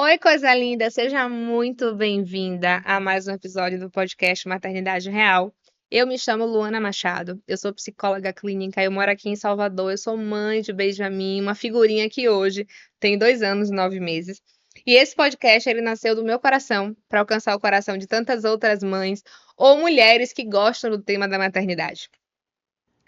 Oi, coisa linda, seja muito bem-vinda a mais um episódio do podcast Maternidade Real. Eu me chamo Luana Machado, eu sou psicóloga clínica, eu moro aqui em Salvador, eu sou mãe de Benjamin, uma figurinha que hoje tem 2 anos e 9 meses. E esse podcast, ele nasceu do meu coração, para alcançar o coração de tantas outras mães ou mulheres que gostam do tema da maternidade.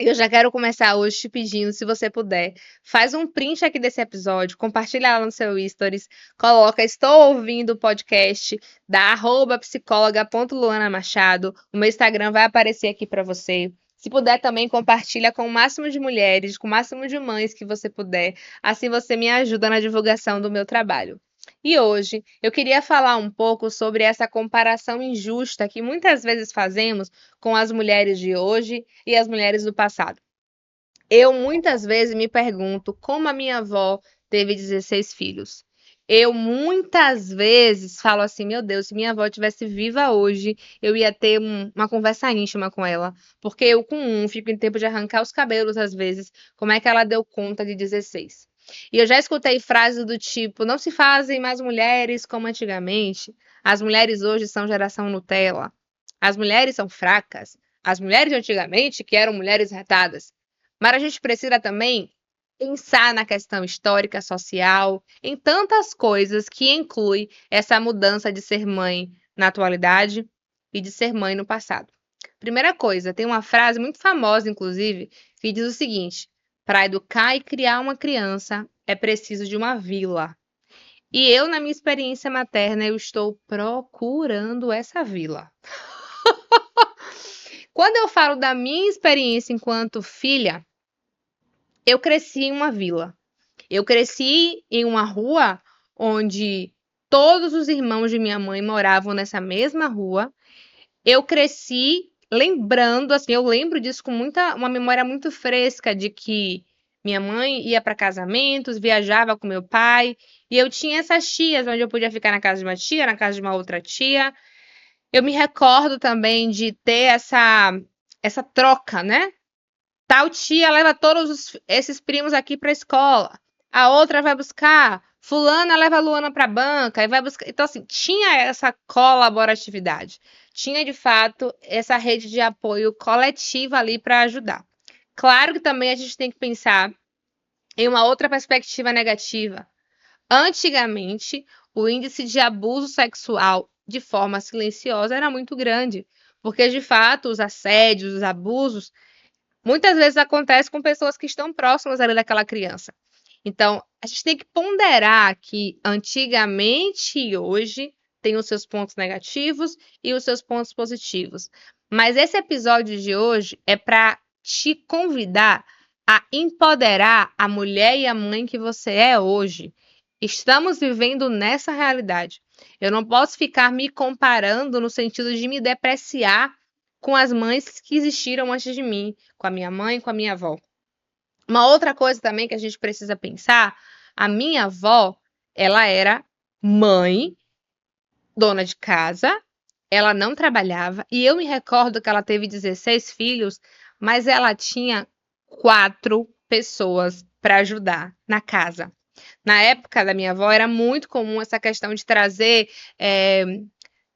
Eu já quero começar hoje te pedindo, se você puder, faz um print aqui desse episódio, compartilha lá no seu stories, coloca estou ouvindo o podcast da @psicóloga.luanamachado. O meu Instagram vai aparecer aqui para você. Se puder também, compartilha com o máximo de mulheres, com o máximo de mães que você puder. Assim você me ajuda na divulgação do meu trabalho. E hoje eu queria falar um pouco sobre essa comparação injusta que muitas vezes fazemos com as mulheres de hoje e as mulheres do passado. Eu muitas vezes me pergunto como a minha avó teve 16 filhos. Eu muitas vezes falo assim, meu Deus, se minha avó estivesse viva hoje, eu ia ter uma conversa íntima com ela. Porque eu com fico em tempo de arrancar os cabelos às vezes. Como é que ela deu conta de 16? E eu já escutei frases do tipo, não se fazem mais mulheres como antigamente. As mulheres hoje são geração Nutella. As mulheres são fracas. As mulheres de antigamente, que eram mulheres retadas. Mas a gente precisa também pensar na questão histórica, social, em tantas coisas que inclui essa mudança de ser mãe na atualidade e de ser mãe no passado. Primeira coisa, tem uma frase muito famosa, inclusive, que diz o seguinte: para educar e criar uma criança é preciso de uma vila. E eu, na minha experiência materna, eu estou procurando essa vila. Quando eu falo da minha experiência enquanto filha, eu cresci em uma vila. Eu cresci em uma rua onde todos os irmãos de minha mãe moravam nessa mesma rua. Eu cresci lembrando, assim, eu lembro disso com uma memória muito fresca de que minha mãe ia para casamentos, viajava com meu pai, e eu tinha essas tias onde eu podia ficar na casa de uma tia, na casa de uma outra tia. Eu me recordo também de ter essa troca, né? Tal tia leva todos esses primos aqui para a escola. A outra vai buscar. Fulana leva a Luana para a banca e vai buscar. Então, assim, tinha essa colaboratividade. Tinha, de fato, essa rede de apoio coletiva ali para ajudar. Claro que também a gente tem que pensar em uma outra perspectiva negativa. Antigamente, o índice de abuso sexual de forma silenciosa era muito grande, porque de fato os assédios, os abusos muitas vezes acontece com pessoas que estão próximas ali daquela criança. Então, a gente tem que ponderar que antigamente e hoje tem os seus pontos negativos e os seus pontos positivos. Mas esse episódio de hoje é para te convidar a empoderar a mulher e a mãe que você é hoje. Estamos vivendo nessa realidade. Eu não posso ficar me comparando no sentido de me depreciar com as mães que existiram antes de mim, com a minha mãe, com a minha avó. Uma outra coisa também que a gente precisa pensar, a minha avó, ela era mãe, dona de casa, ela não trabalhava, e eu me recordo que ela teve 16 filhos, mas ela tinha 4 pessoas para ajudar na casa. Na época da minha avó, era muito comum essa questão de trazer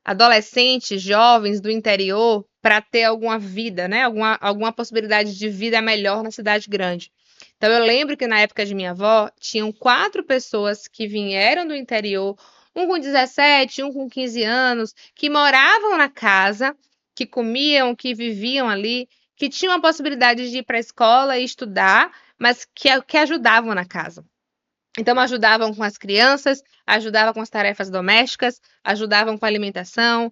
adolescentes, jovens do interior para ter alguma vida, né? Alguma possibilidade de vida melhor na cidade grande. Então eu lembro que na época de minha avó, tinham 4 pessoas que vieram do interior, um com 17, um com 15 anos, que moravam na casa, que comiam, que viviam ali, que tinham a possibilidade de ir para a escola e estudar, mas que ajudavam na casa. Então ajudavam com as crianças, ajudavam com as tarefas domésticas, ajudavam com a alimentação.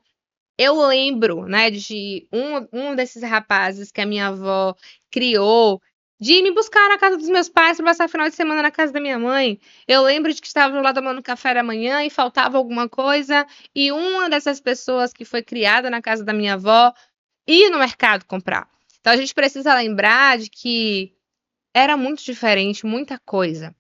Eu lembro, né, de um desses rapazes que a minha avó criou, de me buscar na casa dos meus pais para passar final de semana na casa da minha mãe. Eu lembro de que estava lá tomando café da manhã e faltava alguma coisa, e uma dessas pessoas que foi criada na casa da minha avó ia no mercado comprar. Então a gente precisa lembrar de que era muito diferente, muita coisa.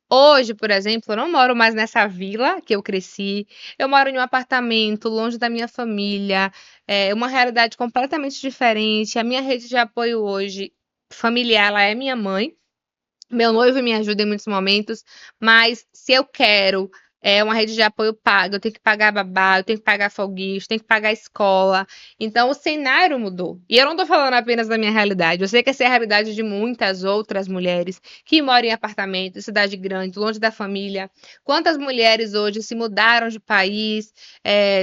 Hoje, por exemplo, eu não moro mais nessa vila que eu cresci. Eu moro em um apartamento longe da minha família. É uma realidade completamente diferente. A minha rede de apoio hoje, familiar, ela é minha mãe. Meu noivo me ajuda em muitos momentos, mas se eu quero é uma rede de apoio paga, eu tenho que pagar babá, eu tenho que pagar folguista, eu tenho que pagar escola. Então o cenário mudou. E eu não tô falando apenas da minha realidade, eu sei que essa é a realidade de muitas outras mulheres que moram em apartamentos, cidade grande, longe da família. Quantas mulheres hoje se mudaram de país,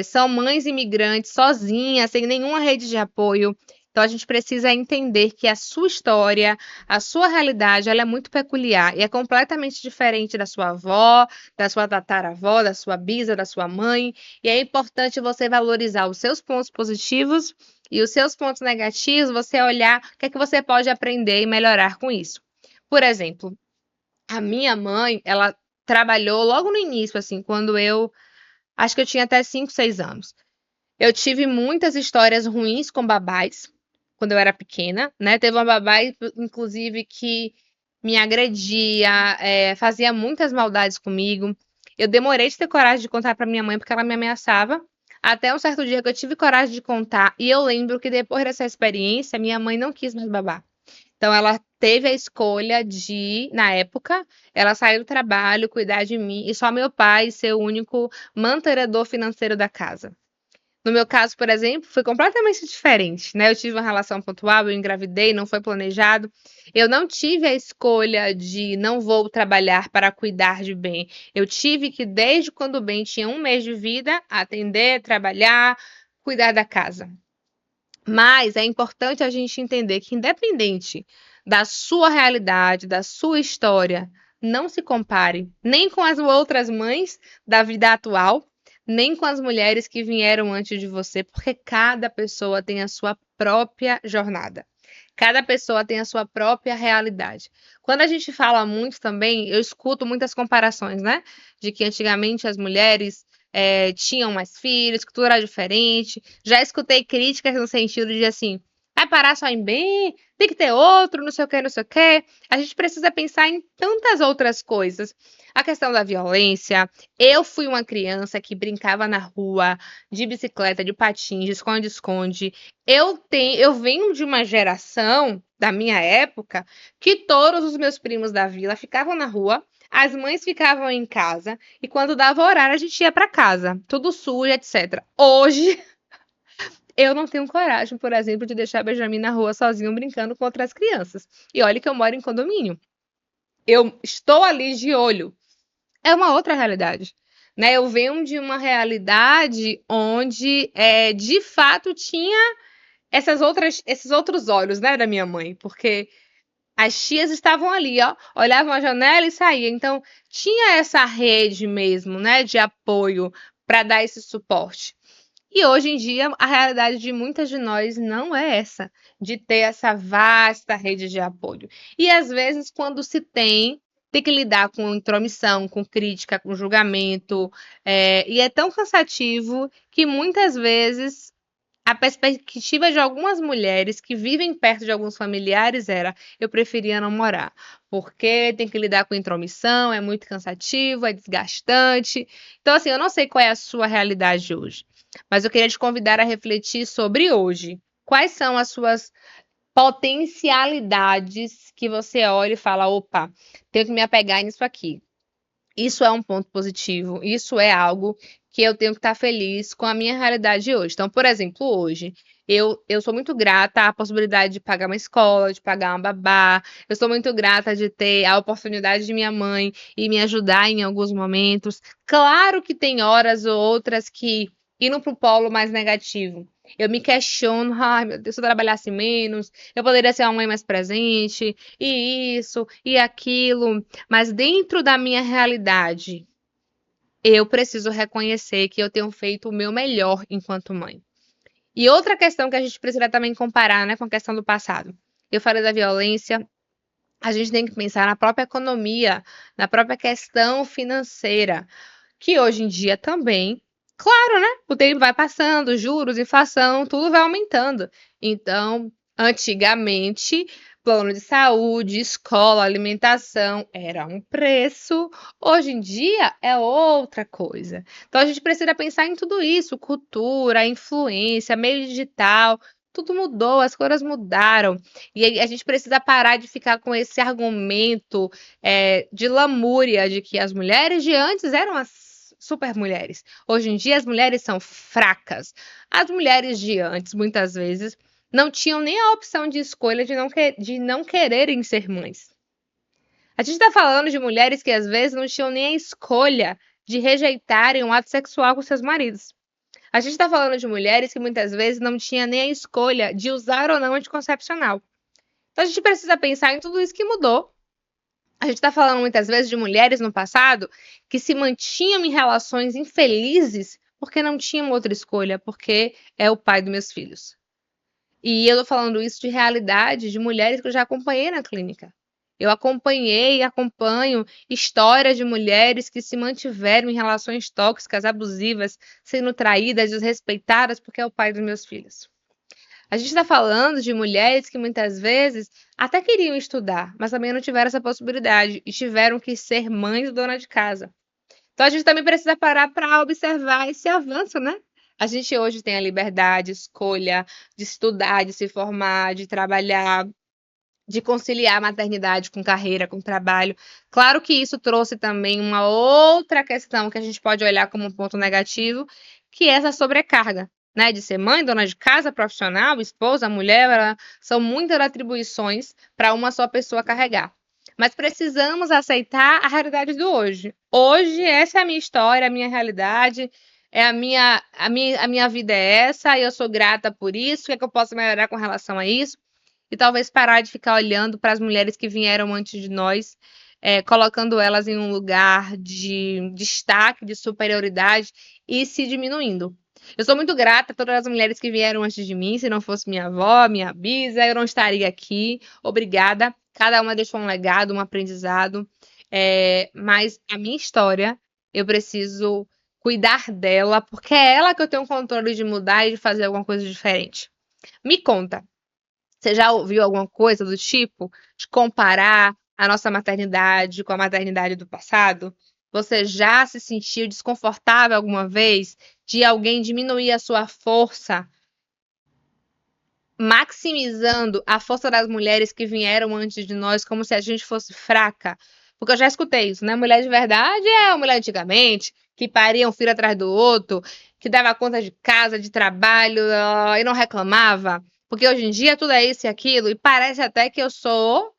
são mães imigrantes sozinhas, sem nenhuma rede de apoio. Então a gente precisa entender que a sua história, a sua realidade, ela é muito peculiar e é completamente diferente da sua avó, da sua tataravó, da sua bisa, da sua mãe. E é importante você valorizar os seus pontos positivos e os seus pontos negativos, você olhar o que é que você pode aprender e melhorar com isso. Por exemplo, a minha mãe, ela trabalhou logo no início, assim, quando eu acho que eu tinha até 5, 6 anos. Eu tive muitas histórias ruins com babás quando eu era pequena, né? Teve uma babá, inclusive, que me agredia, fazia muitas maldades comigo. Eu demorei de ter coragem de contar pra minha mãe porque ela me ameaçava. Até um certo dia que eu tive coragem de contar, e eu lembro que depois dessa experiência, minha mãe não quis mais babar. Então ela teve a escolha de, na época, ela sair do trabalho, cuidar de mim, e só meu pai ser o único mantenedor financeiro da casa. No meu caso, por exemplo, foi completamente diferente, né? Eu tive uma relação pontual, eu engravidei, não foi planejado. Eu não tive a escolha de não vou trabalhar para cuidar de bem. Eu tive que, desde quando o bem tinha 1 mês de vida, atender, trabalhar, cuidar da casa. Mas é importante a gente entender que, independente da sua realidade, da sua história, não se compare nem com as outras mães da vida atual, nem com as mulheres que vieram antes de você, porque cada pessoa tem a sua própria jornada. Cada pessoa tem a sua própria realidade. Quando a gente fala muito também, eu escuto muitas comparações, né? De que antigamente as mulheres tinham mais filhos, que tudo era diferente. Já escutei críticas no sentido de assim, vai parar só em bem, tem que ter outro, não sei o que, não sei o que. A gente precisa pensar em tantas outras coisas. A questão da violência. Eu fui uma criança que brincava na rua, de bicicleta, de patins, de esconde-esconde. Eu venho de uma geração da minha época que todos os meus primos da vila ficavam na rua, as mães ficavam em casa e quando dava horário a gente ia para casa, tudo sujo, etc. Hoje eu não tenho coragem, por exemplo, de deixar Benjamin na rua sozinho brincando com outras crianças. E olha que eu moro em condomínio. Eu estou ali de olho. É uma outra realidade. Né? Eu venho de uma realidade onde de fato tinha esses outros olhos, né, da minha mãe, porque as tias estavam ali, ó, olhavam a janela e saíam. Então, tinha essa rede mesmo, né, de apoio para dar esse suporte. E hoje em dia, a realidade de muitas de nós não é essa, de ter essa vasta rede de apoio. E às vezes, quando se tem que lidar com intromissão, com crítica, com julgamento, e é tão cansativo que muitas vezes a perspectiva de algumas mulheres que vivem perto de alguns familiares era: eu preferia não morar, porque tem que lidar com intromissão, é muito cansativo, é desgastante. Então, assim, eu não sei qual é a sua realidade hoje, mas eu queria te convidar a refletir sobre hoje. Quais são as suas potencialidades que você olha e fala: opa, tenho que me apegar nisso aqui. Isso é um ponto positivo, isso é algo que eu tenho que estar feliz com a minha realidade hoje. Então, por exemplo, hoje, eu sou muito grata à possibilidade de pagar uma escola, de pagar uma babá. Eu sou muito grata de ter a oportunidade de minha mãe e me ajudar em alguns momentos. Claro que tem horas ou outras que indo para o polo mais negativo. Eu me questiono, ai meu Deus, se eu trabalhasse menos, eu poderia ser uma mãe mais presente, e isso, e aquilo. Mas dentro da minha realidade, eu preciso reconhecer que eu tenho feito o meu melhor enquanto mãe. E outra questão que a gente precisa também comparar, né, com a questão do passado. Eu falei da violência, a gente tem que pensar na própria economia, na própria questão financeira, que hoje em dia também, claro, né? O tempo vai passando, juros, inflação, tudo vai aumentando. Então, antigamente, plano de saúde, escola, alimentação era um preço, hoje em dia é outra coisa. Então, a gente precisa pensar em tudo isso: cultura, influência, meio digital. Tudo mudou, as coisas mudaram. E aí a gente precisa parar de ficar com esse argumento de lamúria de que as mulheres de antes eram super mulheres. Hoje em dia, as mulheres são fracas. As mulheres de antes, muitas vezes, não tinham nem a opção de escolha de não quererem ser mães. A gente está falando de mulheres que, às vezes, não tinham nem a escolha de rejeitarem um ato sexual com seus maridos. A gente está falando de mulheres que, muitas vezes, não tinham nem a escolha de usar ou não anticoncepcional. Então, a gente precisa pensar em tudo isso que mudou. A gente está falando muitas vezes de mulheres no passado que se mantinham em relações infelizes porque não tinham outra escolha, porque é o pai dos meus filhos. E eu tô falando isso de realidade de mulheres que eu já acompanhei na clínica. Eu acompanhei e acompanho histórias de mulheres que se mantiveram em relações tóxicas, abusivas, sendo traídas, desrespeitadas porque é o pai dos meus filhos. A gente está falando de mulheres que muitas vezes até queriam estudar, mas também não tiveram essa possibilidade e tiveram que ser mães e dona de casa. Então a gente também precisa parar para observar esse avanço, né? A gente hoje tem a liberdade, escolha de estudar, de se formar, de trabalhar, de conciliar maternidade com carreira, com trabalho. Claro que isso trouxe também uma outra questão que a gente pode olhar como um ponto negativo, que é essa sobrecarga, né? De ser mãe, dona de casa, profissional, esposa, mulher, são muitas atribuições para uma só pessoa carregar. Mas precisamos aceitar a realidade do hoje. Hoje, essa é a minha história, a minha realidade, é a minha vida é essa, e eu sou grata por isso. O que é que eu posso melhorar com relação a isso? E talvez parar de ficar olhando para as mulheres que vieram antes de nós, colocando elas em um lugar de destaque, de superioridade e se diminuindo. Eu sou muito grata a todas as mulheres que vieram antes de mim. Se não fosse minha avó, minha bisa, eu não estaria aqui. Obrigada. Cada uma deixou um legado, um aprendizado. Mas a minha história, eu preciso cuidar dela, porque é ela que eu tenho controle de mudar e de fazer alguma coisa diferente. Me conta, você já ouviu alguma coisa do tipo de comparar a nossa maternidade com a maternidade do passado? Você já se sentiu desconfortável alguma vez de alguém diminuir a sua força, maximizando a força das mulheres que vieram antes de nós, como se a gente fosse fraca? Porque eu já escutei isso, né? Mulher de verdade é a mulher antigamente, que paria um filho atrás do outro, que dava conta de casa, de trabalho, e não reclamava. Porque hoje em dia tudo é isso e aquilo, e parece até que eu sou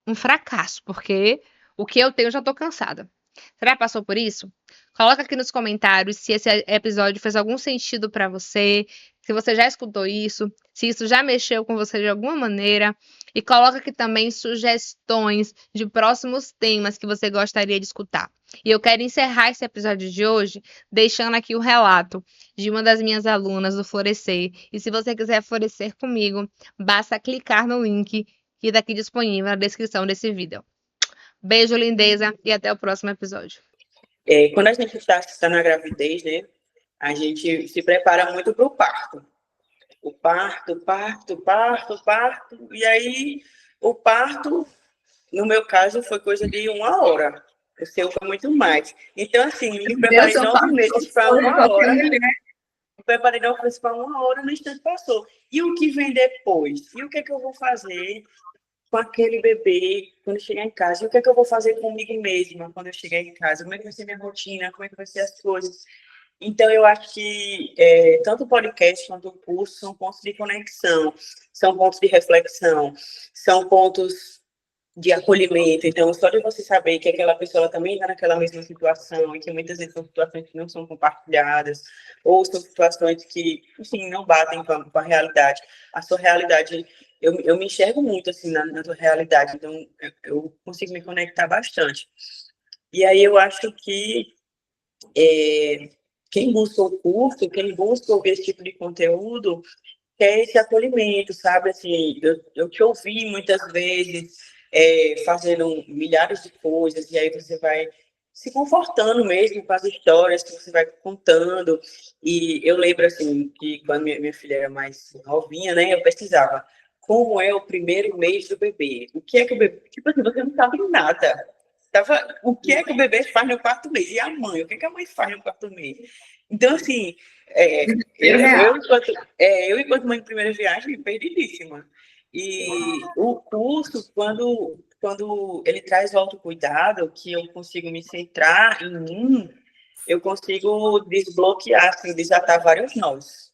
um fracasso, porque o que eu tenho eu já tô cansada. Você já passou por isso? Coloca aqui nos comentários se esse episódio fez algum sentido pra você, se você já escutou isso, se isso já mexeu com você de alguma maneira. E coloca aqui também sugestões de próximos temas que você gostaria de escutar. E eu quero encerrar esse episódio de hoje deixando aqui o relato de uma das minhas alunas do Florescer. E se você quiser florescer comigo, basta clicar no link que está aqui disponível na descrição desse vídeo. Beijo, lindeza, e até o próximo episódio. Quando a gente está na gravidez, né, a gente se prepara muito para o parto. O parto, e aí o parto, no meu caso, foi coisa de 1 hora. O seu foi muito mais. Então, assim, me preparei 9 meses para 1 hora. Me preparei 9 meses para 1 hora, no instante passou. E o que vem depois? E o que é que eu vou fazer com aquele bebê quando chegar em casa? E o que é que eu vou fazer comigo mesma quando eu chegar em casa? Como é que vai ser minha rotina? Como é que vai ser as coisas? Então, eu acho que tanto o podcast quanto o curso são pontos de conexão, são pontos de reflexão, são pontos de acolhimento. Então, só de você saber que aquela pessoa também está naquela mesma situação e que muitas vezes são situações que não são compartilhadas ou são situações que, enfim, não batem com a realidade. A sua realidade, eu me enxergo muito assim na tua realidade, então eu consigo me conectar bastante. E aí eu acho que quem busca o curso, quem busca ouvir esse tipo de conteúdo, quer esse acolhimento, sabe? Assim, eu te ouvi muitas vezes fazendo milhares de coisas, e aí você vai se confortando mesmo com as histórias que você vai contando. E eu lembro, assim, que quando minha filha era mais novinha, né, eu pesquisava como é o primeiro mês do bebê. O que é que o bebê... Tipo assim, você não sabe nada. O que é que o bebê faz no quarto mês? E a mãe? O que é que a mãe faz no quarto mês? Então, assim, enquanto mãe de primeira viagem, perdidíssima. E o curso, quando ele traz o autocuidado, que eu consigo me centrar em mim, eu consigo desbloquear, assim, desatar vários nós.